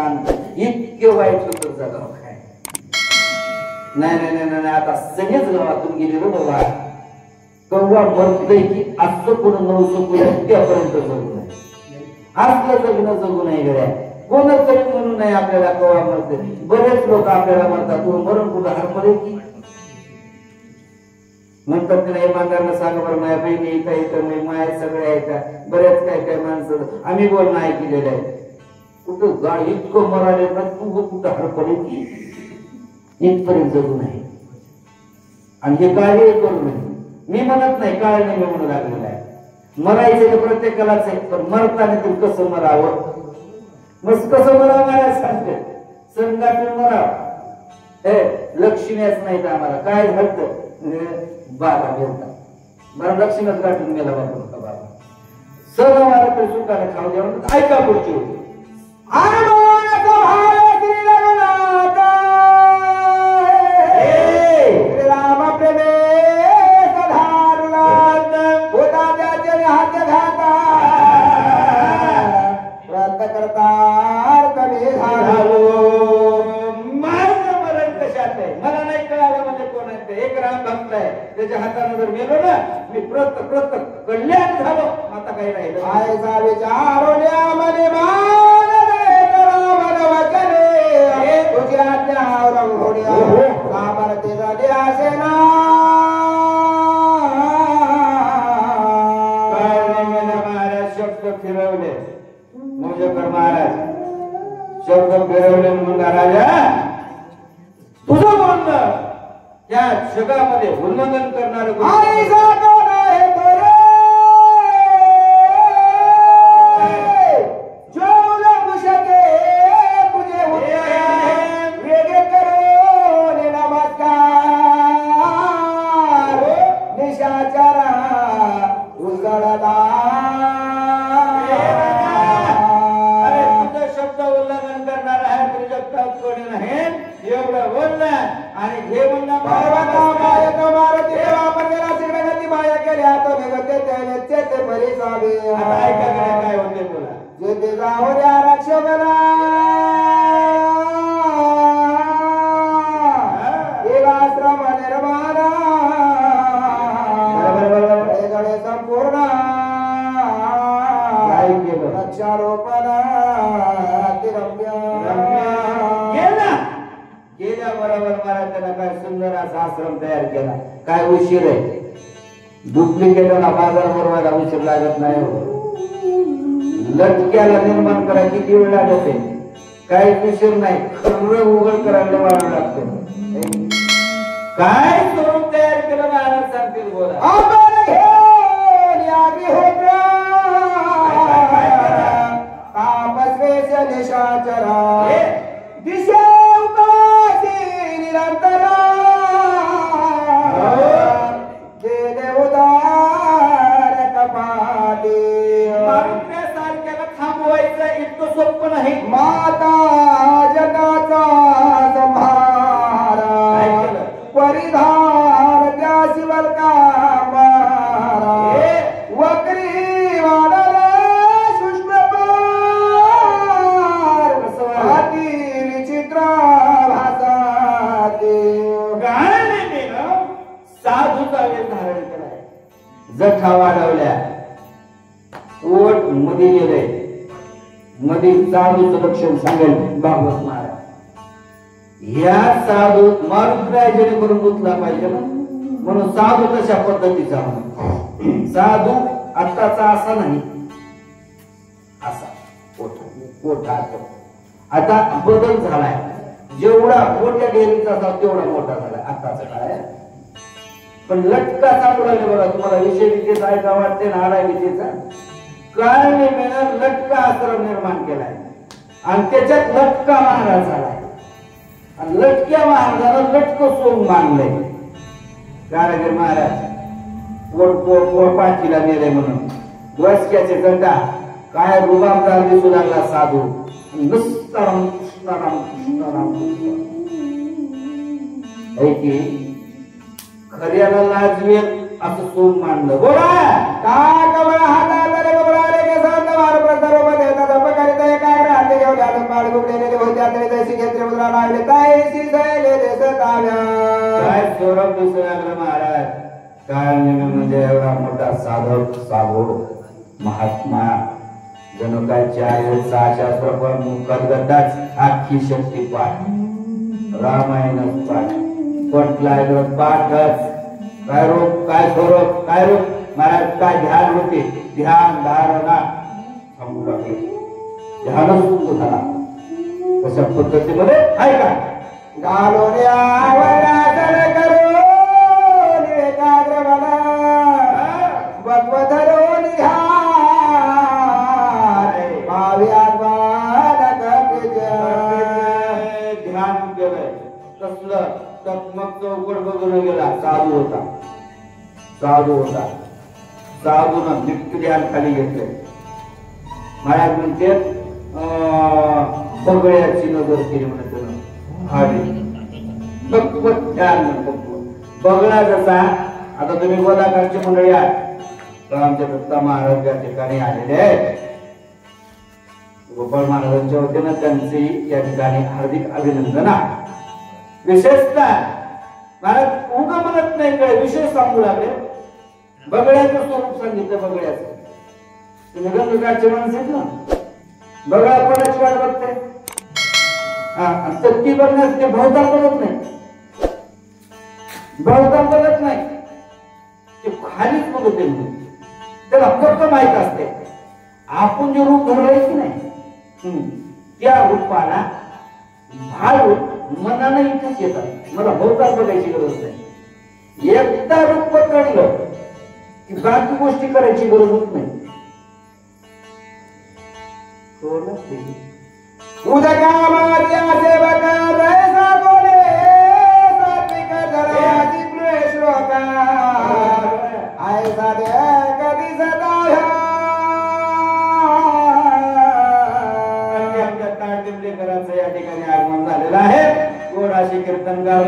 शांत इतके वाईट होतं जगाव काय नाही नाही नाही नाही आता सगळेच गावातून गेले रो बाबा कव्वा म्हणतोय की असं कोण नवसं त्यापर्यंत जगू नये असलं जगणं जगू नये गड्या कोणच तरी म्हणून नाही आपल्याला कव्वा म्हणते बरेच लोक आपल्याला म्हणतात तू मरण कुठं हरपले की म्हणतात तिला इमानदारला सांगा बरं माझ्या बहिणी काही तर माय सगळे आहे का बऱ्याच काय काय माणसं आम्ही बोलणं ऐकलेलं आहे कुठं गा इतकं मराले ना तू कुठं हरपले की इथपर्यंत जगू नये आणि हे कार्य करू नये मी म्हणत नाही काळ नाही मी म्हणू लागलेलं आहे मरायचं तर प्रत्येकालाच आहे पण मरताना तू कसं मरावं मग कसं मरावं मला सांगते संघातून मराव हे लक्ष्मीच नाही तर आम्हाला काय घडतं बाबा मिळता मला लक्ष्मीच गाठून मेला बाबा बाबा सण मला तर सुखाने खाऊ द्या ऐका पुढची त्याच्या हाताने जर मेलो ना मी प्रत कल्याण झालो आता काही राहिलं आयचा विचारोल्या मने मान दे मन वचने तुझी आज्ञा रंगोड्या सामर्थ्य झाले असे ना महाराज शब्द फिरवले मोजेकर महाराज शब्द फिरवले म्हणला राजा तुझं बोलणं त्या जगामध्ये उल्लंघन करणारे आश्रम तयार केला काय उशीर आहे डुप्लिकेटला बाजार भरवायला उशीर लागत नाही लटक्याला निर्माण करा किती वेळ लागत आहे काही उशीर नाही खरं उघड करायला वाढू लागतं काय स्वरूप तयार केलं महाराज सांगतील बोला दिशे उपासी निरंतरा माता जगाचा संहारा परिधान त्या शिवल का वक्री वाढले सूक्ष्म हाती विचित्र भासाते गाणे साधूचा वेळ धारण केलाय जठा वाढवल्या ओठ मध्ये गेले मध्ये साधूचं लक्षण सांगेल भागवत महाराज ह्या साधू मारुद्राय जेणेकरून गुंतला पाहिजे ना म्हणून साधू तशा पद्धतीचा साधू आत्ताचा असा नाही असा मोठा आता बदल झालाय जेवढा मोठ्या डेअरीचा असा तेवढा मोठा झालाय आत्ताचा काळ पण लटका सापडायला बघा तुम्हाला विषय विद्येचा ऐका वाटते ना आडाय विद्येचा काय लटका आश्रम निर्माण केलाय आणि त्याच्यात लटका महाराज झालाय आणि लटक्या महाराजाला लटक सोंग मानलंय कारागीर महाराज पाठीला नेले म्हणून वस्क्याचे गंडा काय रुबाबदार दिसू लागला साधू नुसताराम कृष्णाराम कृष्णाराम ऐकी खऱ्याला लाजवेल असं सोंग मानलं बोला का कमळ हाताला रे कमळाले के संत मार प्रसार मध्ये तदपकारिता एकाग्र हाते घेऊन आलं पाड गुबलेले यात्रे जैसी घेतले मुद्रा लागले काय शिजले देशताव्या काय सौरभ दिसू लागलं महाराज. काय म्हणजे एवढा मोठा साधक महात्मा जणू काय 4 शास्त्र पण मुखगताच आखी शक्ती पाठ रामायणच पाठ पटलाय पाठच. काय रूप काय स्वरूप काय रूप महाराज. काय ध्यान होते ध्यान धारणा थांबू लागले. ध्यानच सुरू झाला. कशा पद्धतीमध्ये आहे का घालून आवडा करू ध्यान केलंय कसलं मग चौकड बघून गेला. साधू होता साधून नित्य ध्यान खाली घेतलंय. महाराज म्हणते बगळ्याची नजर केली म्हणते ध्यान बगळा जसा. आता तुम्ही गोदाकांची मंडळी आहात तर आमच्या दत्ता महाराज या ठिकाणी आलेले आहेत. गोपाळ महाराजांच्या वतीनं त्यांचे या ठिकाणी हार्दिक अभिनंदन आहे. विशेषतः महाराज उगा म्हणत नाही काय विशेष सांगू लागले. बगळ्याचं स्वरूप सांगितलं. बगळ्याचं तुम्ही गंगकाळचे माणसं आहेत ना. बगळा कोणाची वाट बघते चक्की बघण्यास ते भवताल बघत नाही. भवताल बघत नाही ते खालीच बघत नाही. त्याला फक्त माहित असते आपण जे रूप धरलंय की नाही त्या रूपाला भाळून मनानं इथेच येतात. मला भोवताल बघायची गरज नाही. एकदा रूप पकडलं की बाकी गोष्टी करायची गरजच नाही. उदका मार्या सेवका रैसा बोले सात्विक धराची श्लोका ऐसा दे कधी सदा या ठिकाणी आगमन झालेलं आहे. गोडाशी कीर्तनकार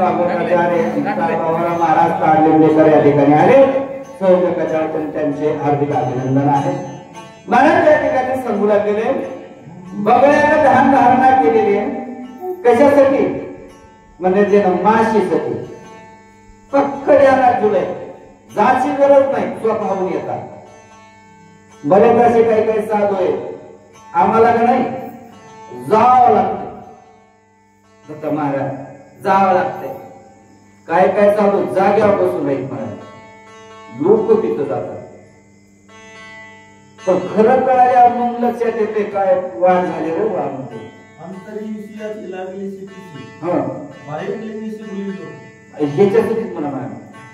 महाराज ताडलिंगेकर या ठिकाणी आले. सहजकचाळकर त्यांचे हार्दिक अभिनंदन आहे. महाराज या ठिकाणी सांगू लागलेले बगळ्याला ध्यान धारणा केलेली आहे. कशासाठी म्हणजे ते माशीसाठी फक्त ध्यानात जुलय जाची गरज नाही. स्वतःहून येतात. बरेच असे काही साधू आहे आम्हाला का नाही जावं लागतं. दत्त महाराज जावं लागतंय. काय साधू जाग्यावर बसून राहील महाराज. लोक तिथं जातात पण खरं कळाल्या मग लक्षात येते काय वाढ झाले रे वा म्हणते. ह्याच्यासाठीच म्हणा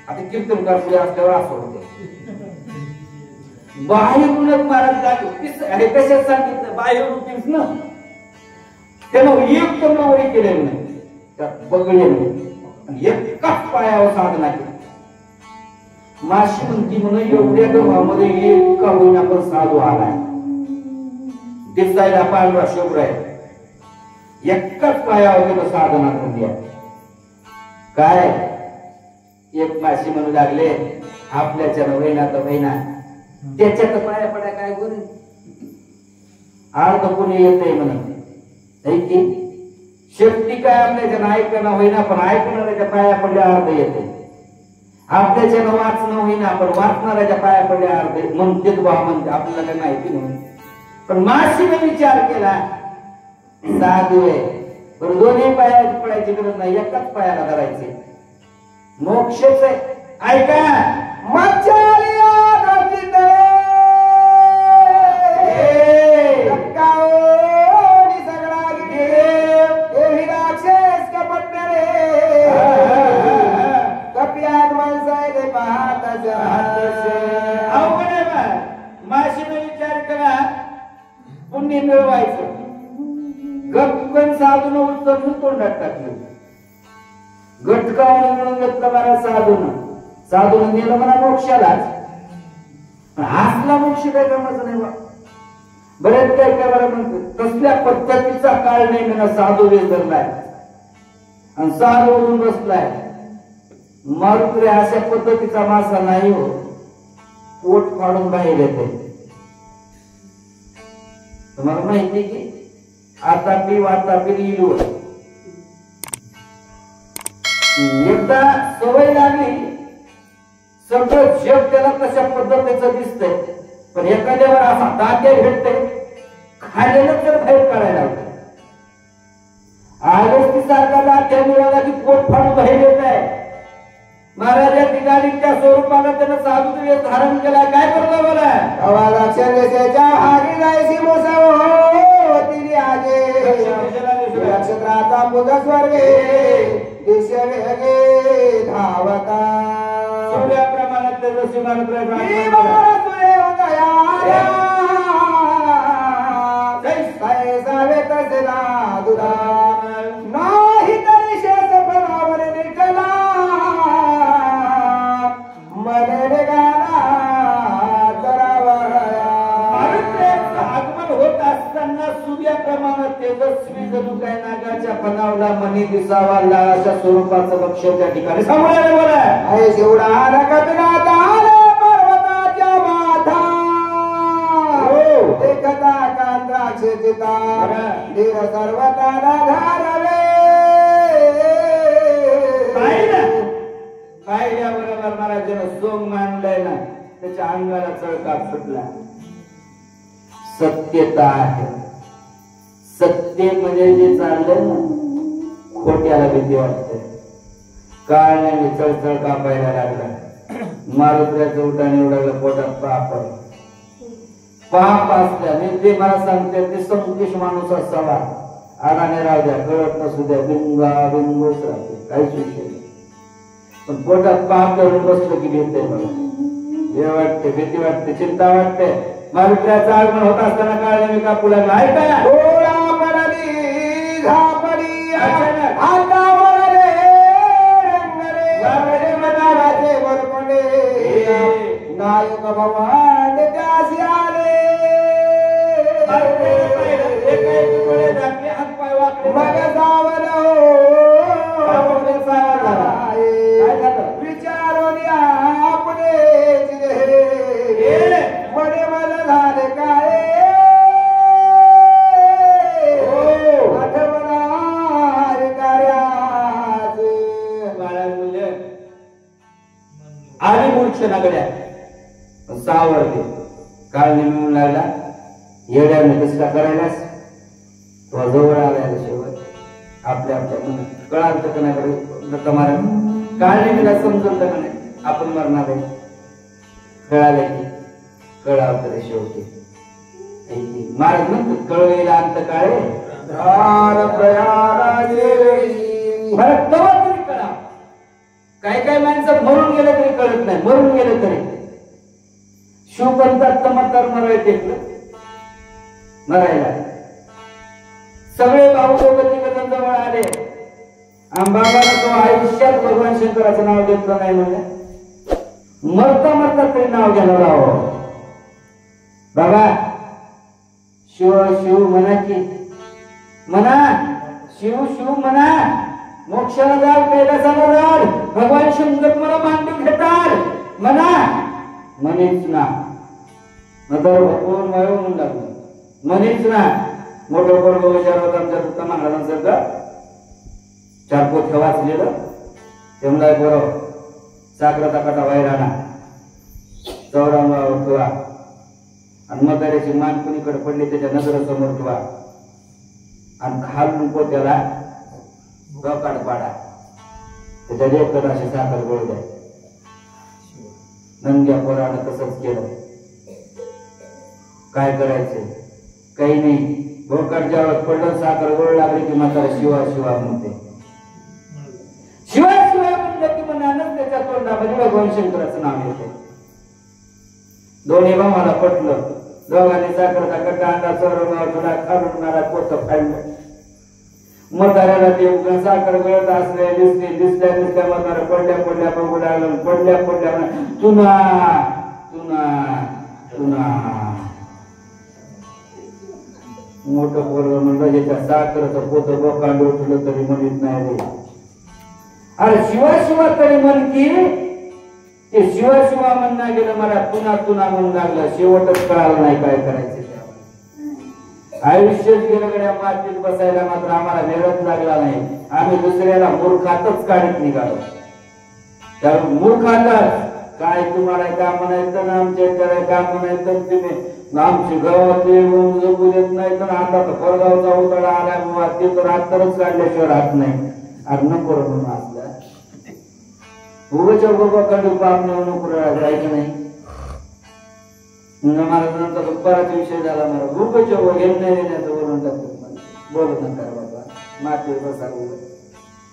आता कीर्तनकार पुढे असल्यावर असं होते. बाहेरूनच महाराज हे कशात सांगितलं बाहेरूनच ना. त्यानं एक कमळवरी केलेलं नाही. त्यात बगळेने एकाच पायावर साधना केली. माशी म्हणती म्हणून एवढ्या गव्हामध्ये एक का होईना पण साधू आलाय. दिसायला पांढरा शुभ्र आहे. एकाच पायावर त्यानं साधना केली आहे. काय एक माशी म्हणू लागले आपल्याच्या वैना तर वैना त्याच्यात पाया पडा काय बरं अर्ध कोणी येते म्हणत की शक्ती काय आपल्याच्या ऐकणं होईना पण ऐकणाऱ्याच्या पाया पडल्या अर्ध येते. आपल्याच्या वाचणं होईना पण वाचणाऱ्याच्या पाया पडल्या अर्ध म्हणते म्हणते आपल्याला काय माहिती म्हणून. पण माशीने विचार केला साधू आहे पण दोन्ही पाया पडायची गरज नाही. एकाच पायाला धरायचे मोक्षच आहे. ऐका माशीने विचार करा पुण्य मिळवायचं. गप्पन साधून उचलून तोंडात टाकलं. गटकावून मिळून घेतलं मला साधून नेलं मला मोक्षालाच. हासला मोक्ष काय कामाचं नाही बा. बरेच काय बरं म्हणतो कसल्या पद्धतीचा काळ नाही म्हणा. साधू वेधरलाय आणि साधू उडून बसलाय. मारुत्रे अशा पद्धतीचा मासा नाही हो. पोट फाडून बाहेर येते. तुम्हाला माहिती की आता पी वाता पिली एकदा सवय लागली सगळं जग त्याला तशा पद्धतीचं दिसतंय, पण एखाद्यावर असा दात्या भेटते खाल्लेलं तर बाहेर काढायला होतं. आगस्ती सारखा दात्या मिळाला की पोट फाडून बाहेर येत आहे. महाराजा ठिकाणीच्या स्वरूपाला त्यानं साधुत्व धारण केला. काय करतो बोला अवाला चंद्रसेच्या हागी जायची मोसव तिने आगे नक्षत्राचा पुज स्वर्गे दिश वेगे धावता सूर्याप्रमाणे तेजस्वी सावे तसेला दुधा नाही तरी शेत फळावर निघला मनरे गाला आगमन होत असताना सूर्याप्रमाणे तेजस्वी जणू काय नागाच्या पणावला मनी दिसावा अशा स्वरूपाचं लक्ष त्या ठिकाणी सांभाळायला बोला आहे शिवडा रकतनाथ आले पर्वताच्या माथा देखता कांद्राक्ष चिता धीर सर्वताला घालवे पाहिल्याबरोबर महाराजांना सोंग मांडलाय ना त्याच्या अंगाला चळका फुटला. सत्यता आहे. सत्य म्हणजे जे चाललंय ना खोट्याला भीती वाटते. काळण्याने चळचळ कापायला लागला. मारुत्र्याचं उठाने उडालं पोटात पाप असल्याने ते मला सांगते ते संकुश माणूस असावा. आडाने राहू द्या कळत नसू द्या बिंगा बिंगोच राहते काहीच विषय नाही. पण पोटात पाप धरून बसलं की भीती मला हे वाटते भीती वाटते चिंता वाटते. मारुत्र्याचं आगमन होत असताना काळने कापू लागला. ऐका डोळा पडली झापडी अंगावर रंगरे मनाचे वरपणे नायक भगवान त्यासी आले मग सावल विचारून आपले मने मन झाले काय आठवणार कार्याचे बाळा मुले आली मूर्छना गड्या सावरते. काळ नेमून लागला. येड्याने कसला करायलास तो जवळ आलाय शेवट आपल्या आपल्या कळाल तर नाही मारा काळ नेमीला समजून तर नाही आपण मरणार आहे. कळालंय की कळाव तर शेवटी महाराज म्हणतात कळवेला अंत काळे कळा. काय काय माणसं मरून गेलं तरी कळत नाही. मरून गेलं तरी शिवपंथात चमत्कार मरायला मरायला सगळे भाऊ दोघं जवळ आले. बाबाला तो आयुष्यात भगवान शंकराचं नाव घेतलं नाही म्हणजे मरता मरता तरी नाव घ्यायला राहावं. बाबा शिव शिव म्हणा की म्हणा शिव शिव म्हणा. मोक्षाला जाल कैलासाला जाल भगवान शंकर मला मांडून घेतात म्हणा म्हणेच ना नंतर भगवान वायू म्हणून लागलं म्हणेच ना. मोठं पर्व विचारवत आमच्या दत्त महाराजांसारखं चार पोथ्या वाचलेलं तेवढा बरोबर साखराचा काटा वैराणा चौरांगावर ठेवा आणि म्हाताऱ्याची मान कुणीकडे पडली त्याच्या नजरेसमोर ठेवा आणि खालून पोत्याला काढ पाडा त्याच्या लेकर अशी साखर गोळ द्या. नंग्या पोरानं तसंच केलं. काय करायचं काही नाही. भोकाट ज्यावेळेस पडलं साखर गोळ लागली की म्हातारा शिवा शिवा म्हणते. शिवा शिवा म्हणलं की मनानच त्याच्या तोंडामध्ये भगवान शंकराचं नाव येते. दोन्ही भावाला पटलं. दोघांनी साखरचा कट्टा अंडा चौरंगावर थोडा खालून नारा पोत फाडलं. म्हाताऱ्याला ते साखर गळत असले दिसल्या म्हातारा पडल्या बघू लागलं. पडल्या तुना तुना तुना मोठं पोरग म्हणलं ज्याच्या साखरचं पोत बोकांड उठलं तरी म्हणत नाही रे. अरे शिवा शिवा तरी म्हण की ते शिवा शिवा म्हणणं गेलं मला तुना तुना म्हणून लागलं. शेवटच कळालं नाही काय करायचं. आयुष्यात गेल्याकडे मातीत बसायला मात्र आम्हाला वेळच लागला नाही. आम्ही दुसऱ्याला मूर्खातच काढत निघालो. त्या मूर्खातच काय तुम्हाला काम म्हणायचं ना आमच्या काम म्हणायचं तुम्ही आमची गावातले जगू देत नाही तर आता तर परगावचा उतळा आला बाबा ते तर रात्रच काढल्याशिवाय राहत नाही. अरे नको म्हणून असला उगाच्या बाबा कडे पाप नको जायचं नाही. महाराजांचा बराच विषय झाला. मला उगाच्या घेऊन नाही देण्याचं बोलून टाकतो. बोलत नका बाबा मातीवर बसा.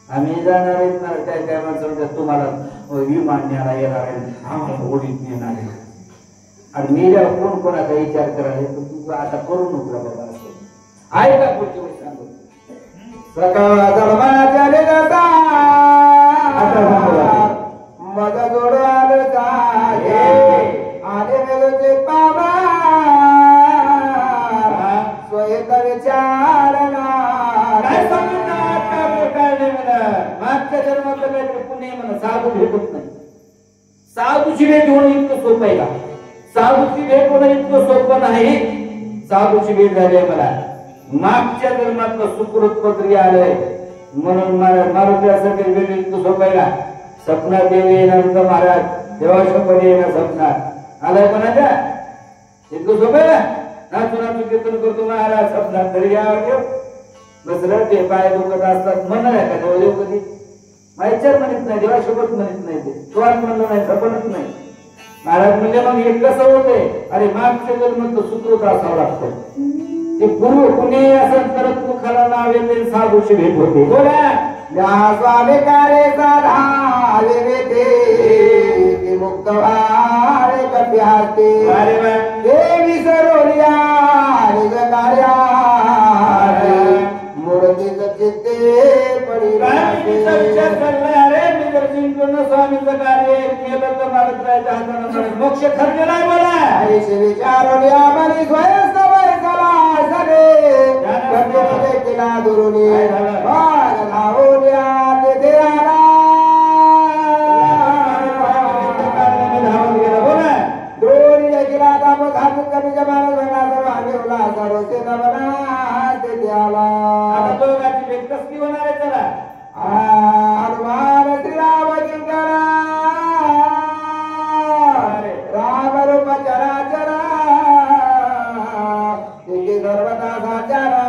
आम्ही जाणार आहेत ना काय काय माणसं तुम्हाला विमान न्यायला येणार आहे आम्हाला ओढीत नेणार आहे. आणि मी जेव्हा कोण कोणाचा विचार करायला तर तू आता करू नको बाबा असं आहे का पुढची गोष्ट सांगतो. सकाळ मग जोड आलं आले मेलचे पावा स्वयंकर चारणा काय सांगणार काय नाही म्हणा. मागच्या जन्मातलं काहीतरी पुणे म्हणा साधू भेटत नाही. साधूची भेट होणं इतकं सोपं आहे का? साधूची भेट होणं इतकं सोपं नाही. साधूची भेट झाली आहे मला मागच्या जन्मातलं सुकृत पत्री आलंय म्हणून मारुतीसाठी भेट इतकं सोपं आहे का? सपनात देवी येणार होतं महाराज देवाशपणे येणार सपनात आलाय कोणाच्या इतकं सोपं आहे ना. नाचू कीर्तन करतो महाराज सपनात तरी यावं बसलं ते पाय दुखत असतात म्हणणार आहे का देव देव कधी माहिती म्हणत नाही देवासोबत म्हणत नाही. ते स्वाद म्हणलं नाही सपनच नाही. महाराज म्हणजे मग हे कसं होतंय. अरे मागच्या जन्म तर सुकृत असावं लागतं. ते पूर्व कुणी असं करत मुखाला नाव येते साधूची भेट होते. बोला स्वामी कार्य साधावे ते मुक्त वारे कप्याते देवी सरोलिया निज कार्या मूर्तीच चित्ते पडी अरे मी जर जिंकून स्वामीचं कार्य केलं तर महाराजांच्या हातानं मोक्ष ठरलेला आहे. मला विचारोलिया बरी स्वयं सवय कला सरे केला दुरुनी कसली होणार आहे त्याला हनुमान श्रीराम राम रूप चराचरा तुझे सर्वता साचारा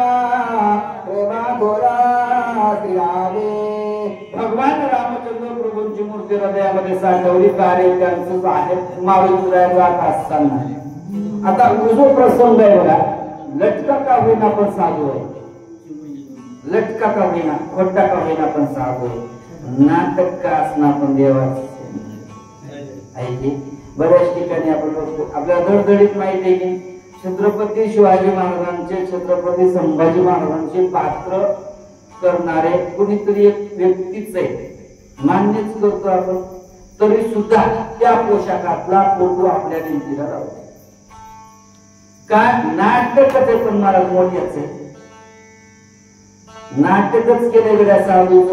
प्रेमा गोरा श्रीरामे. भगवान रामचंद्र प्रभूंची मूर्ती हृदयामध्ये साठवली. कार्य त्यांचं आहे मारुतीला जात असताना आता जो प्रसंग आहे बघा लटका का होईना पण साधू आहे. लटका का होईना खोटा का होईना पण साधू आहे. नाटक का असणार पण देवाचं आहे की बऱ्याच ठिकाणी आपण बघतो. आपल्याला धडधडीत माहिती आहे की छत्रपती शिवाजी महाराजांचे छत्रपती संभाजी महाराजांचे पात्र करणारे कुणीतरी एक व्यक्तीच आहे मान्यच करतो आपण. तरी सुद्धा त्या पोशाखातला फोटो आपल्या भिंतीला लावतो. काय नाटकच आहे पण महाराज मोठ्याच आहे. नाटकच केलं गेल्या साधूच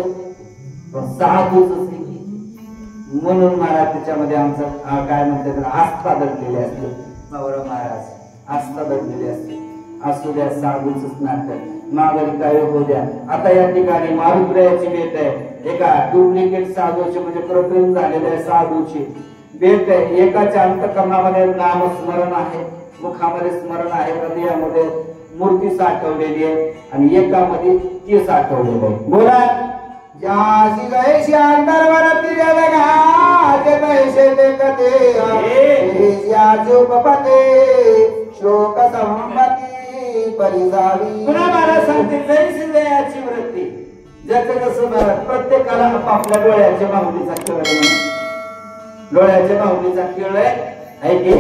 म्हणून महाराज त्याच्यामध्ये आमचं काय म्हणतात आस्था दडलेली असते. महाराज आस्था दडलेली असते. असू द्या साधूच नाटक माघारी काय होऊ द्या. आता या ठिकाणी मारुतीची भेट आहे. एका डुप्लिकेट साधूची म्हणजे प्रकरण झालेल्या साधूची भेट आहे. एकाच्या अंतःकरणामध्ये नामस्मरण आहे मुखामध्ये स्मरण आहे हृदयामध्ये मूर्ती साठवलेली आहे आणि एकामध्ये ती साठवलेली आहे. बोला जासी गैसी अंतर्वरती जगघाचे तैसे देखते चुपपते श्लोक संपत्ती परिसावी. पुन्हा महाराज सांगते जैसी दयाची वृत्ती ज्याचं जसं महाराज प्रत्येकाला आपल्या डोळ्याच्या माऊलीचा खेळ आहे. डोळ्याच्या माऊलीचा खेळ आहे की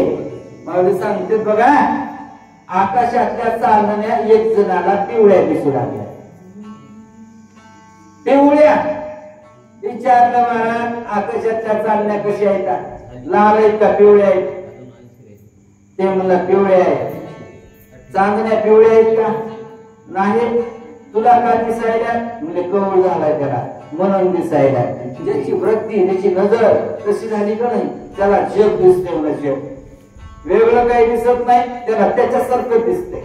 माऊली सांगते बघा आकाशातल्या चांदण्या एक जणाला पिवळ्या दिसू लागल्या. पिवळ्या विचारलं महाराज आकाशातल्या चांदण्या कशा आहेत लाल आहेत का पिवळ्या आहेत. ते म्हणलं पिवळ्या आहेत. चांदण्या पिवळ्या आहेत का नाही. तुला का दिसायला म्हणजे कवळ झालाय त्याला म्हणून दिसायला. ज्याची वृत्ती त्याची नजर कशी झाली का नाही त्याला जग दिसते. जग वेगळं काही दिसत नाही त्याला त्याच्यासारखं दिसते.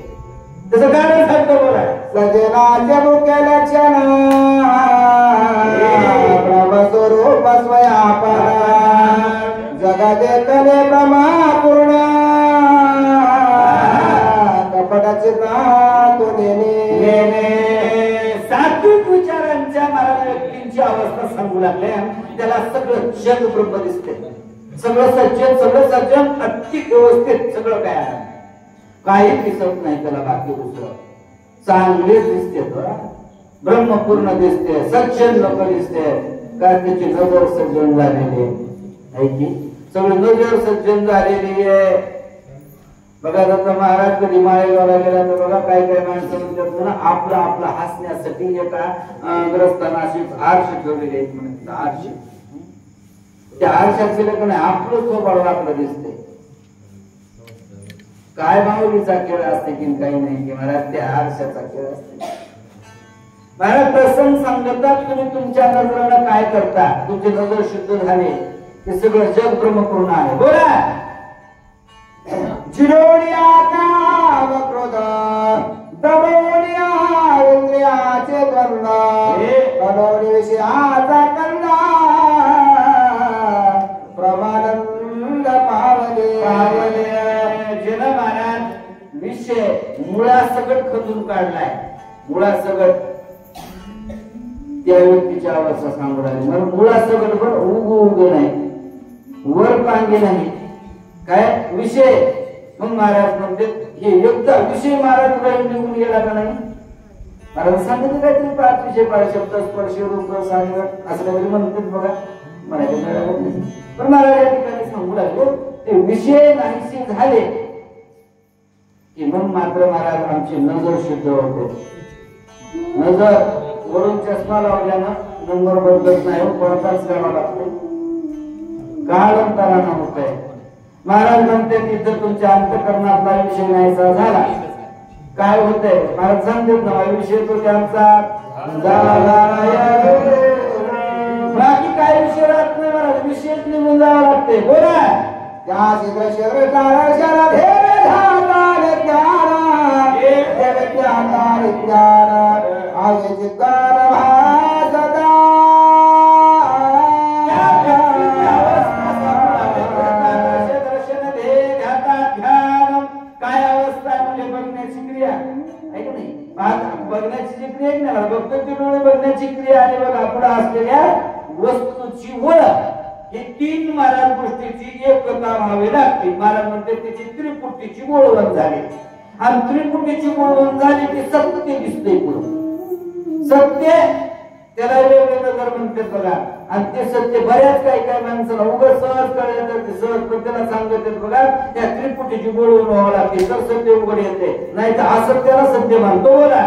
तसं गाणं सांगतो बोला सजनाचे मुख्य लक्षण ब्रह्मस्वरूप स्वयापरा जगते कले प्रमापूर्ण कपटाचे तो नेने सात्विक विचारांच्या मला व्यक्तींची अवस्था सांगू लागल्या त्याला सगळं जग ब्रह्म दिसते सगळं सज्जन अति व्यवस्थित सगळं काय आहे काही दिसत नाही त्याला बाकी दुसरं चांगले दिसते ब्रह्म पूर्ण दिसते सज्जन लोक दिसते काय त्याची नजर सज्जन झालेली आहे की सगळी नजर सज्जन झालेली आहे बघा आता महाराज कधी माळेगावला गेला तर बघा काय काय माणसं म्हणतात ना आपला आपला हसण्यासाठी एका ग्रस्ताना अशी आरशी ठेवलेली आहेत म्हणून आरशी त्या आरशाचे लोक नाही आपलं स्वभाव आपलं दिसते काय माऊलीचा खेळ असते की काही नाही की महाराज त्या आरशाचा खेळ असते महाराज प्रसंग सांगतात तुम्ही तुमच्या नजरेनं काय करता तुमची नजर शुद्ध झाली ते सगळं जग ब्रह्मपूर्ण आहे बोला जिरोनिया काम क्रोध दबोनिया इंद्रियाचे द्वंद्व कलोनी विषयाचा कंदा प्रमानंद पावले जन महाराज विषय मुळासकट खंदून काढलाय मुळासकट त्या व्यक्तीच्या अवस्था सांगू लागली मग मुळासकट पण उग नाही वर पांगे नाही काय विषय मग महाराज म्हणते हे एकदा विषय महाराज राहील निघून गेला का नाही महाराज सांगितलं काहीतरी पाच विषय पाच शब्द स्पर्श रूप सांगत असं काहीतरी म्हणतात बघा मराठी पण महाराज या ठिकाणी सांगू लागले ते विषय नाहीसे झाले की मग मात्र महाराज आमची नजर शुद्ध होते नजर वरून चष्मा लावल्यानं नंबर बदलत नाही कोणताच करावा लागतो कालांतरानं होत आहे महाराज म्हणते तिथं तुमच्या अंतःकरणातला विषय नाहीसा झाला काय होतंय महाराज सांगतात ना विषय तो त्यांचा बाकी काय विषय राहत नाही महाराज विषयच निघून जावं लागते बोला त्या शिद्र शिद्र शरद हे ज्ञान आगे चित्तार भासदा बघण्याची जी क्रिया नाही बघतो डोळे बघण्याची क्रिया आणि बघा पुढे असलेल्या वस्तूची ओळख हे तीन महाराज गोष्टीची एकता व्हावी लागते महाराज म्हणते त्याची त्रिपुटीची ओळख झाली आणि त्रिपुटीची ओळख झाली की सत्य दिसते पुढे सत्य त्याला वेगळे नजर म्हणतात बघा आणि ते सत्य बऱ्याच काही माणसाला उगाच सहज कळलं तर ते सहज पण त्याला सांगतात बघा त्या त्रिपुटीची ओळख व्हावं लागते तर सत्य उघड येते नाही तर असत्याला सत्य मानतो बोला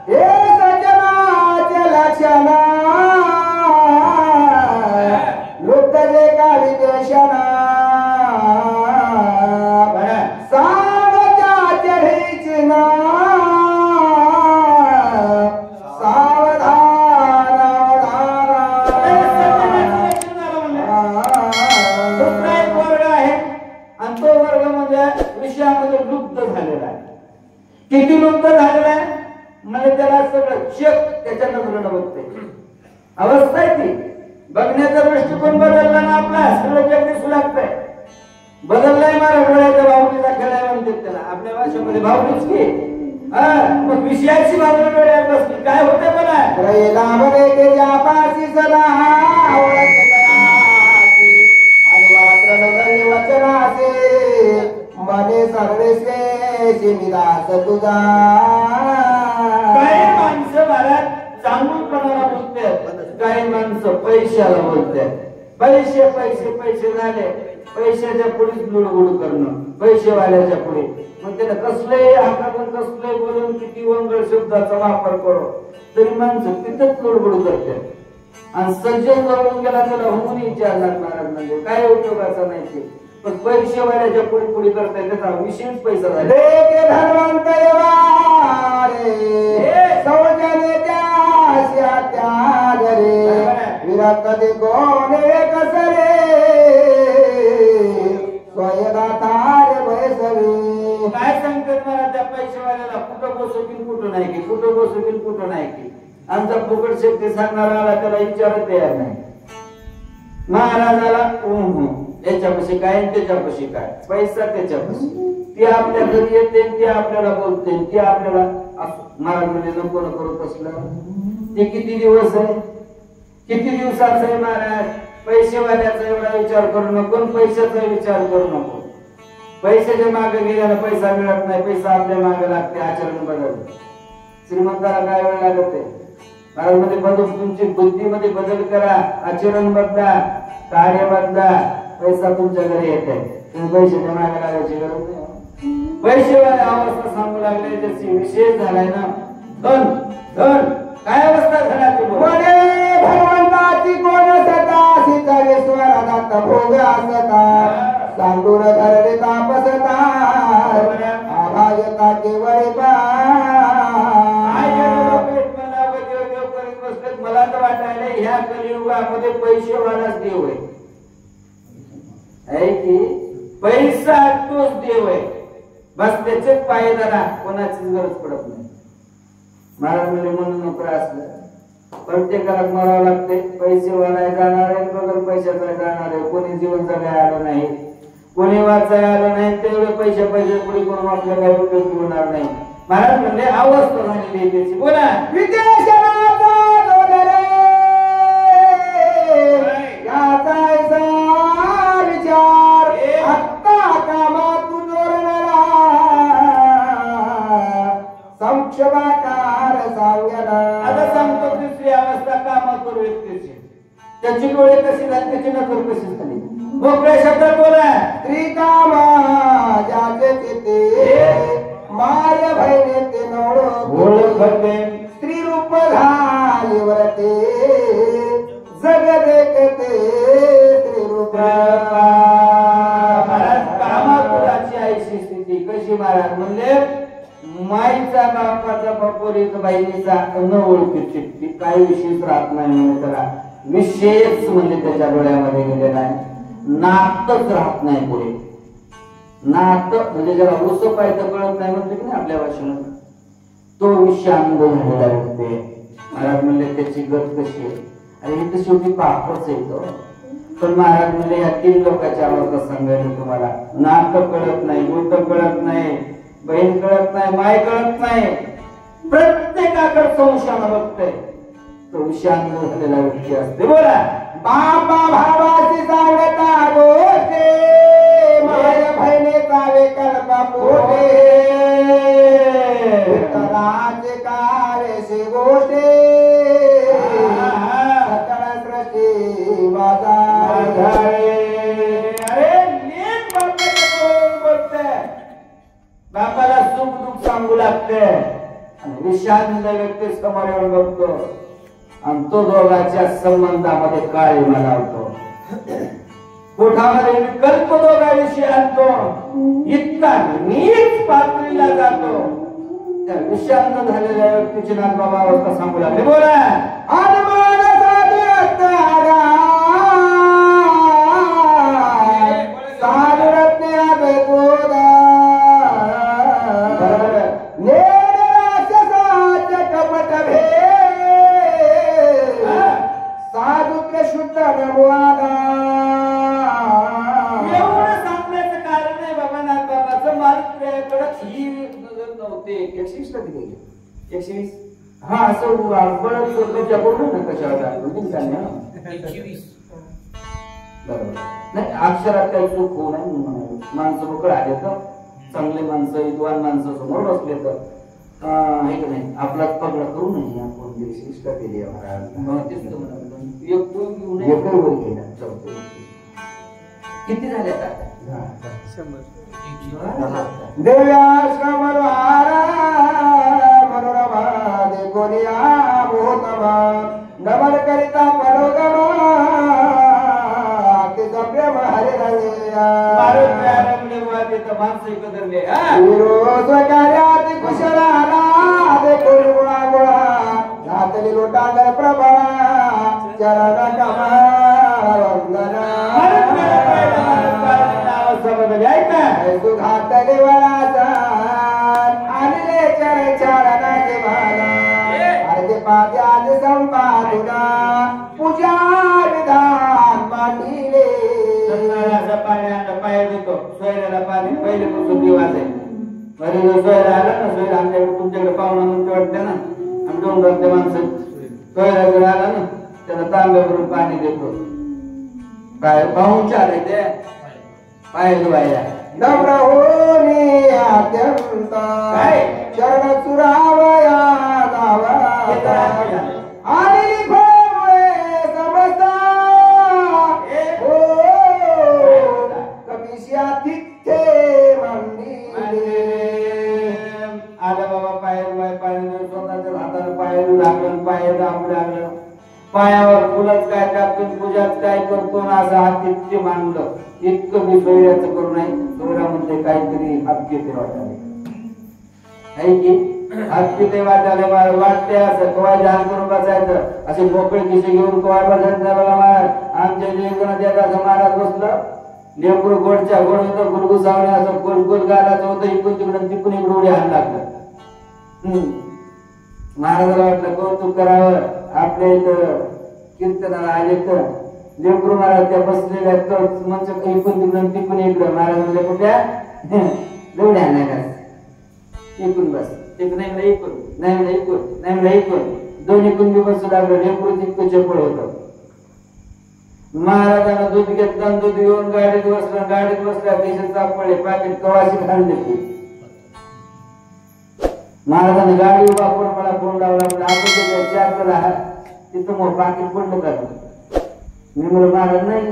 हे सजनाचे लक्षण लुप्त जे काळी देशना सावधाच्या चढीची ना किती लुप्त झालेला आहे म्हणजे त्याला सगळं जग त्याच्या नजरेनं बघते अवस्था आहे ती बघण्याचा दृष्टिकोन बदलला ना आपला सगळं जग दिसू लागतंय बदललाय मला डोळ्याच्या भावनेचा खेळाय म्हणतात त्याला आपल्या भाषेमध्ये भावनीच की मग विषयाची भावना डोळ्यात बसली काय होते मला सदा मने सर्वेश्वरी निदास तुझा काही माणसं महाराज चांगुलपणाला बोलतात काही माणसं पैशाला बोलतात पैसे पैसे पैसे झाले पैशाच्या पुढेच लुडबुड करणं पैसेवाल्याच्या पुढे मग त्याला कसलंही हातातून कसलंही बोलून किती वंगळ शब्दाचा वापर करो तरी माणसं तिथंच लुडबुड करतात आणि सज्जन जवळून गेला त्याला होऊन विचारणार महाराज म्हणजे काय उपयोगाचा नाही ते पण पैसेवाल्याच्या पुढे पुढे करताय त्याचा विशेष पैसा झाला धर्मांत सौजन्य त्या घरे विरक्त कोण कसरे स्वयंदातार वैसवे काय सांगतात मला त्या पैसेवाल्याला कुठं बसू की कुठं नाही की कुठं बसू की कुठं नाही की आमचा फुकट शक्ती सांगणारा आला त्याला विचारत तयार नाही. महाराजाला याच्यापाशी काय आणि त्याच्यापाशी काय पैसा त्याच्यापाशी ती आपल्या घरी येते ती आपल्याला बोलते ती आपल्याला महाराज म्हणजे नको न करत असलं ते किती दिवस आहे किती दिवसाचा आहे महाराज. पैसेवाल्याचा एवढा विचार करू नको पैशाचा विचार करू नको. पैशाच्या मागे गेल्याला पैसा मिळत नाही पैसा आपल्या मागे लागते आचरण बदल. श्रीमंताला काय वेळ लागत आहे मध्ये बदल तुमची बुद्धीमध्ये बदल करा आचरण बदला कार्य बदला पैसा तुमच्या घरी येते तुम्ही पैशाच्या मागे लागायची गरज नाही. पैसेवाल्या अवस्था सांगू लागले त्याची विशेष झालाय ना. धन धन काय अवस्था झाला कोणे भगवंताची कोण सता सीतारेश्वर दत्त भोग असता सांडून धरले तापसता आभाजता केवळ मला तर वाटायला ह्या कलियुगामध्ये पैसेवालाच देव आहे की पैसा तोच देव आहे बस त्याचेच पाय धरा कोणाचीच गरज पडत नाही. महाराज म्हणजे म्हणून नोकर असलं प्रत्येकाला मरावं लागते. पैसेवाला जाणार आहे बरोबर पैशाचा जाणार आहे. कोणी जीवन जगायला आलं नाही कोणी वाचायला आलं नाही तेवढे पैसे पुढे करून आपल्या काही उपयोग होणार नाही. महाराज म्हणजे अवस्था झालेली त्याची. बोला विचार आत्ता कामातून संक्षेपाकार सांगला. आता सांगतो दुसरी अवस्था कामातून व्यक्तीची त्याची डोळे कशी झाली त्याची नजर कशी झाली. मोकळ्या शब्दात बोला त्रिकामा ज्याचे चिते माय भैने ते ओळखते स्त्री रूप झाली वरते जग देखते स्त्री रूप. महाराज कामातुराची आईची स्थिती कशी महाराज म्हणजे माईचा बापाचा बापोरीचा बहिणीचा न ओळखीची ती काही विशेष राहत नाही म्हणजे त्याला विशेष म्हणजे त्याच्या डोळ्यामध्ये गेलेला आहे. नातच राहत नाही पुढे. नात म्हणजे ज्याला ओस पाहिजे कळत नाही म्हणते की नाही आपल्या भाषेनं तो विषांग झालेला व्यक्ती. महाराज म्हणले त्याची गत कशी आहे आणि हे तर शेवटी पापच येतो. पण महाराज म्हणले या तीन लोकांच्या अवस्था सांगायला तुम्हाला नात कळत नाही गोत कळत नाही बहीण कळत नाही माय कळत नाही प्रत्येकाकडे संशयानं बघतोय तो विषांग झालेला व्यक्ती असते. बोला बापा भावाची सांगता गोष्टे माय बहिणीचा विकल्प पोटे उत्तराचे कार्यशी गोष्टे सकळ सृष्टी बाजार. अरे नीट बोलते बापाला सुख दुःख सांगू लागते आणि विषांत व्यक्ती समोर येऊन बघतो आणि तो दोघांच्या संबंधामध्ये काळीमा लावतो. कोठामध्ये विकल्प दोघांविषयी आणतो इतका नीच पातळीला जातो. त्या विषांत झालेल्या व्यक्तीची नाथ बाबा अवस्था सांगू लागले. बोला हनुमान साधुरत्ने अभेदोदा कपट भे साधुत्व शुद्ध नमवादा. एवढं सांगण्याचं कारण आहे बाबा नाथ बाबाचं मारुतीकडे ही नजर नव्हते. 120 ला दिली 120 हा असं बरंच तुमच्या बोलू ना कशावर 120 बरोबर नाही अक्षरात काही चूक होऊ नये. माणसं मोकळ आले तर चांगले माणसं विद्वान माणसं समोर बसले तर हे नाही आपलाच पगडा करू नये. आपण विशिष्टता केली किती झाले आता देव्याश्रम मनोरमा देखोनिया मोहतमा नमन करिता परोगमा तिचा प्रेम हरे रंगया विरोध कार्यात कुशलाला देखो गुणा गुणा घातली लोटांगर प्रभा चरण कमल वंदना घातली वराचा आणले चर्चा तुला पूजा विधान मांडिले सन्नाळाचा पाणी आणलं पाय देतो सोयऱ्याला पाणी पहिले पासून दिवास आहे बरे जो सोयरा आला ना सोयरा आमच्याकडे तुमच्याकडे पाहुणा म्हणून वाटते ना आम्ही दोन रस्ते माणसं सोयरा जर आला ना त्याला तांब्या भरून पाणी देतो काय पाहून चाले ते पाय धुवायला नम्र होणे अत्यंत चरण चुरावया गावा आणि लिखोमुळे समजता हो कपिश्या तिथे मंदिरे आला बाबा पाय धुवाय पाणी स्वतःच्या हाताने पाय लागलं पाय दाबू लागलं पायावर फुलच काय टाकून पूजाच काय करतो ना असं हात तितके मांडलं इतकं मी सोयऱ्याचं करू नाही सोयरा म्हणते काहीतरी हात घेते वाटाले आहे की हात घेते वाटाले वाटते असं कवाय ध्यान करून बसायचं असे मोकळे खिसे घेऊन कवाय बसायचं नाही बघा महाराज आमच्या लेकरात असं महाराज बसलं लेकरू गोडच्या गोड होतं गुरगु सावणे असं गोल गोल गालाचं होतं इकडून तिकडून तिकडून इकडून उडी हाण लागलं महाराजाला वाटलं कौतुक करावं आपल्या इथं कीर्तनाला आले तर लेकरू महाराज त्या बसलेल्या मंच इकून तिकडून तिकून इकडं महाराज म्हणजे कुठ्या एवढ्या नाही का इकून बस एक नाही इकून नाही इकून नाही इकून दोन्ही कुंभी बसू लागलं लेकरू तितकं चपळ होतं महाराजांना दूध घेतलं दूध घेऊन गाडीत बसल्या देशात सापडले पाकिट कवाशी घालले महाराजांनी गाडी उभा करून मला फोन लावला म्हणजे आपण चार केला तिथं मग पाकिट पडलं का मी म्हणलं महाराज नाही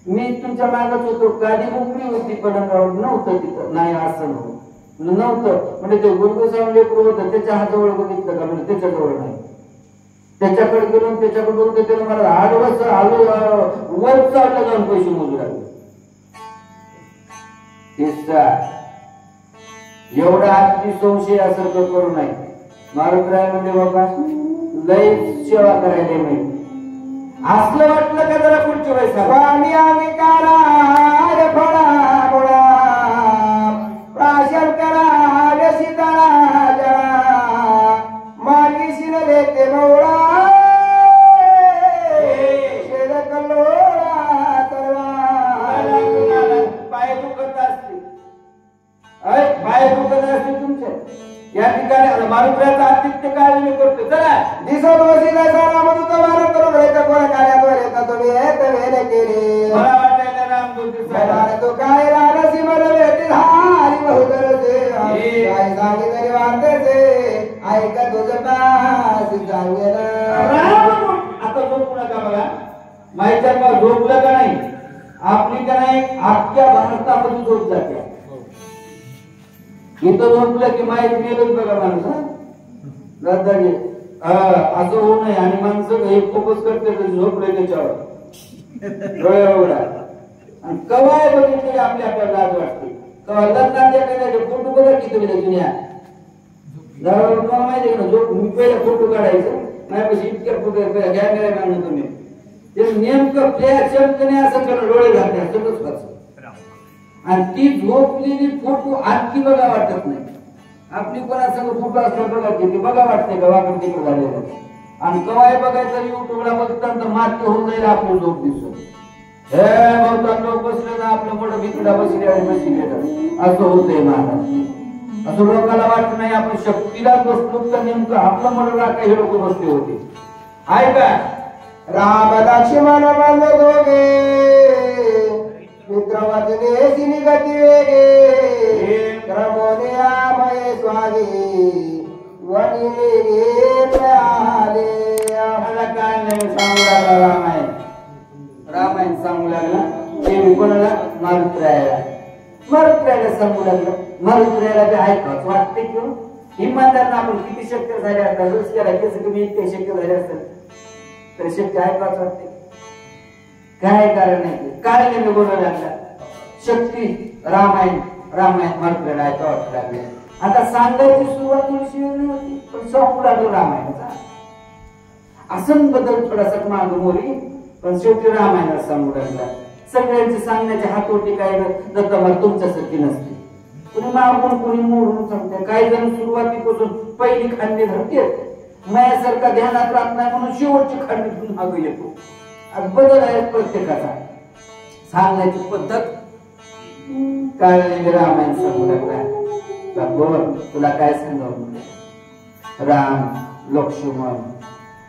मी तुमच्या मागच होतो गाडी मोकळी होती पलंगावर नव्हतं तिथं नाही असं नव्हतं म्हणजे ते गुलगुसावून लेकरू होतं त्याच्या हाताजवळ बघितलं का म्हणजे त्याच्याजवळ नाही त्याच्याकडे गेलो त्याच्याकडे बघतो त्याला मला आडवस आलो वर चाललं जाऊन पैसे मोजू लागले एवढा आजची संशय असं करू नये मारुतराय म्हणजे बाबा लय सेवा करायला माहिती असलं वाटलं का जरा पुढच्या वेळेस स्वामी अंगीकारा फळा मुळा प्राशन करा रसिता जळा मागिशील लेते मौळा शेद कल्लोळा तरवा पाय दुखत असते पाय दुखत असते तुमचे या ठिकाणी मारुतरायाचा आतिथ्य काय मी करतो चला दिसत वशी सारा मधू तवार करून येतं कोण कार्याद्वारे येतं तुम्ही येत वेळ केले मला वाटायला राम तो काय रानसी मला भेटी झाली बहुदरचे काय सांगे तरी वाटते ऐक तुझं तास सांगे आता झोपू नका बघा माहिती का झोपलं का नाही आपली का नाही अख्ख्या भारतामध्ये झोप जाते इथं झोपलं की माहीत गेलं बघा माणसं रद्दागे असं होऊ नये आणि माणसं हे फोकस करते झोपले त्याच्यावर डोळे उघडा आणि कवाय बघितली आपल्या आपल्याला लाज वाटते कवा लग्नात एखाद्याचे फोटो बघा की तुम्ही दुनिया तुम्हाला माहिती आहे ना झोप मी पहिला फोटो काढायचं माझ्यापाशी इतक्या फोटो घ्या मानलं तुम्ही ते नेमकं फ्लॅश चमकणे असं करणं डोळे घालणे सगळंच वाच आणि ती झोपलेली फोटो आणखी बघा वाटत नाही आपली कोणासंग फोटो असला बघा की ती बघा वाटते का वाकड तिकडे झालेलं आणि कवाय बघायचं युट्यूबला बघताना माती होऊन जाईल आपली झोप दिसून हे बहुतांश लोक बसले ना आपलं मोठं भिकडा बसले आणि बसले असं होतंय महाराज असं लोकांना वाटत नाही आपण शक्तीला बसलो तर नेमकं आपलं मोठं राखा हे लोक बसले होते आहे का राम लक्ष्मण बंद दोघे मित्र वाचने निगती वेगे क्रमोने आमये स्वागी वनिले आले आम्हाला काय नाही सांगू लागला रामायण सांगू लागला ते कोणाला मारुतरायाला सांगू लागला मारुतरायाला ते ऐकावंच वाटते की इमानदार आपण किती शक्य झाले असतात रोज केला केस कमी इतके शक्य झाले असतात तर शक्य ऐकावंच वाटते काय कारण नाही काय नाही बोलायला लागला शक्ती रामायण मारुतरायाला ऐकावं लागले आता सांगायची सुरुवात थोडीशी वेगळी होती पण सांगू लागलो रामायणाचा असं बदल थोडासा माग मोरी पण शेवटी रामायणाला सांगू लागला सगळ्यांचे सांगण्याचे हातोटी काय दत्तमार तुमच्यासारखी नसते कुणी मागून कुणी मोडून सांगते काही जण सुरुवातीपासून पहिली खांदे धरते माझ्यासारखा ध्यानात राहत नाही म्हणून शेवटची खंडीतून मागे येतो. आज बदल आहे प्रत्येकाचा, सांगण्याची पद्धत. काय रामायण सांगू लागला बोल, तुला काय सांगावं. राम लक्ष्मण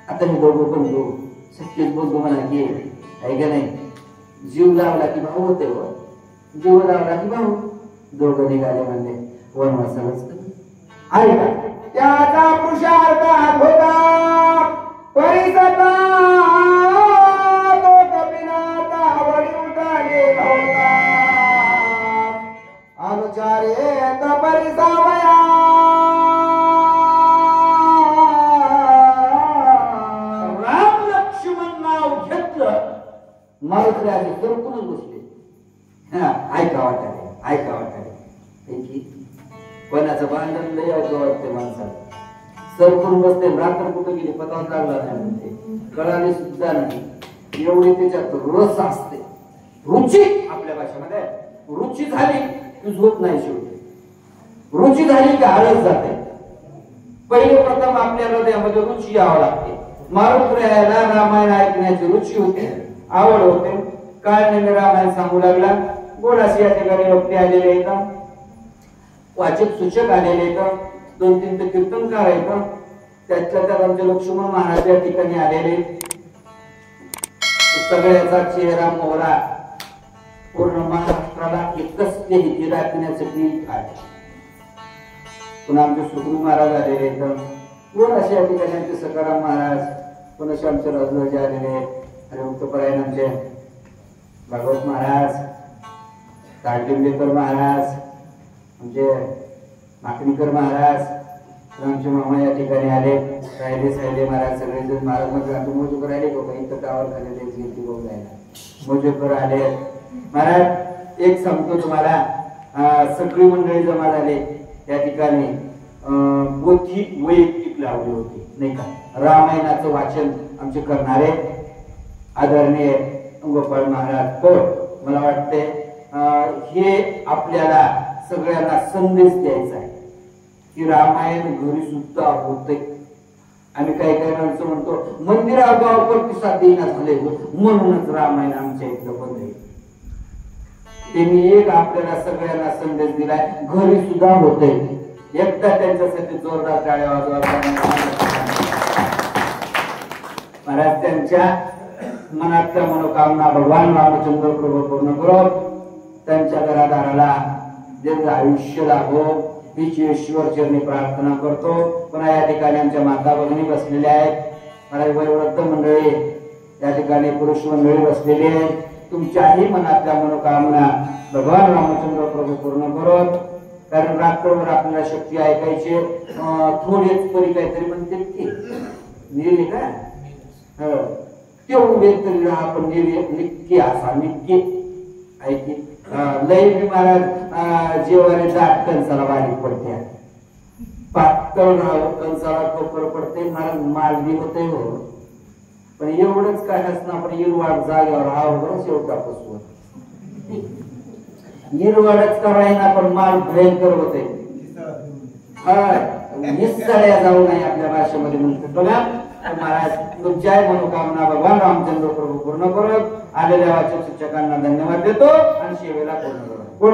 आता हे दोघं बंधू सख्खेच बंधू म्हणा की आहे का नाही. जीव लावला की भाऊ होते, व जीव लावला की भाऊ. दोघं निघाले म्हणजे वनवासालाच ऐका. त्याचा पुरुषार्थ होता परिसता तो कपिनाथा वडी उठाले होता. अनुचारे परिसावया राम लक्ष्मण नाव घेतलं मारुती आले सरकूनच बसले. ऐका वाटाले कोणाचं भांडण लय ऐकू वाटते माणसाला. सरकून बसते, रात्र कुठं गेली पताच लागला नाही म्हणते, कळाले सुद्धा नाही. एवढी त्याच्यात रस असते, रुची. आपल्या भाषेमध्ये रुची झाली की झोप नाही, शेवटी रुची झाली की आळस जाते. पहिले प्रथम आपल्या हृदयामध्ये रुची यावं लागते. मारुती रायाला रामायण ऐकण्याची रुची होती, आवड होते. काय नेहमी रामायण सांगू लागला. गोडाशी या ठिकाणी व्यक्ती आलेले आहेत, वाचक सूचक आलेले आहेत, 2-3 ते कीर्तनकार आहेत. त्यातल्या त्यात आमचे लक्ष्मण महाराज या ठिकाणी आलेले. सगळ्याचा चेहरा मोहरा पूर्ण महाराष्ट्राला एकच देही राखण्यासाठी आहे. पुन्हा आमचे सुखरू महाराज आलेले आहेत. गोडाशी या ठिकाणी आमचे सकाराम महाराज, पुन्हा आमचे राजराजे आलेले आहेत. आणि मुक्तपरायण आमचे भागवत महाराज, तारटिंबेकर महाराज, आमचे माकणीकर महाराज, आमचे मामा या ठिकाणी आले. सायले महाराज सगळेजण महाराज म्हणजे आमचे मोजूकर आले बघा, इथं टावर खाल्लेले गिरती बघ जायला मोजूकर आले. महाराज एक सांगतो तुम्हाला, सगळी मंडळी जमा झाले या ठिकाणी. पोथी वैयक्तिक लावली होती नाही का. रामायणाचं वाचन आमचे करणारे आदरणीय गोपाळ महाराज कोट. मला वाटते हे आपल्याला सगळ्यांना संदेश द्यायचा आहे की रामायण घरी सुद्धा होते. आम्ही काही माणसं म्हणतो मंदिरागाव प्रतिसाद देण्यात झाले म्हणूनच रामायण आमच्या इथलं बंद आहे. त्यांनी एक आपल्याला सगळ्यांना संदेश दिलाय, घरी सुद्धा होते. एकदा त्यांच्यासाठी जोरदार टाळ्या वाजवा. महाराज त्यांच्या मनातल्या मनोकामना भगवान रामचंद्र प्रभू पूर्ण करो. त्यांच्या घरादाराला दीर्घ आयुष्य लाभो हिची ईश्वर चरणी प्रार्थना करतो. पुन्हा या ठिकाणी आमच्या माता भगिनी बसलेल्या आहेत. मला वयोवृद्ध मंडळी या ठिकाणी पुरुष मंडळी बसलेली आहेत. तुमच्याही मनातल्या मनोकामना भगवान रामचंद्र प्रभू पूर्ण करो. कारण रात्रभर आपल्याला शक्ती ऐकायची, थोडीच परी काहीतरी म्हणते की निर्णय का तेवढे तरी आपण निक्की असा निक्की ऐकी. लई बी महाराज जेवारी दाट कणसाला बारीक पडते, पातळ कणसाला कोपर पडते. महाराज मालदी होते हो, पण एवढंच काय असणं आपण इरवाड जागेवर राहावं शेवटापासून. इरवाडच करायला पण माल भयंकर होते. निसळ्या जाऊ नये आपल्या भाषेमध्ये म्हणतो बघा. महाराज तुमच्या मनोकामना भगवान रामचंद्र प्रभू पूर्ण करत. आलेल्या वाचक शिक्षकांना धन्यवाद देतो आणि सेवेला पूर्ण करतो.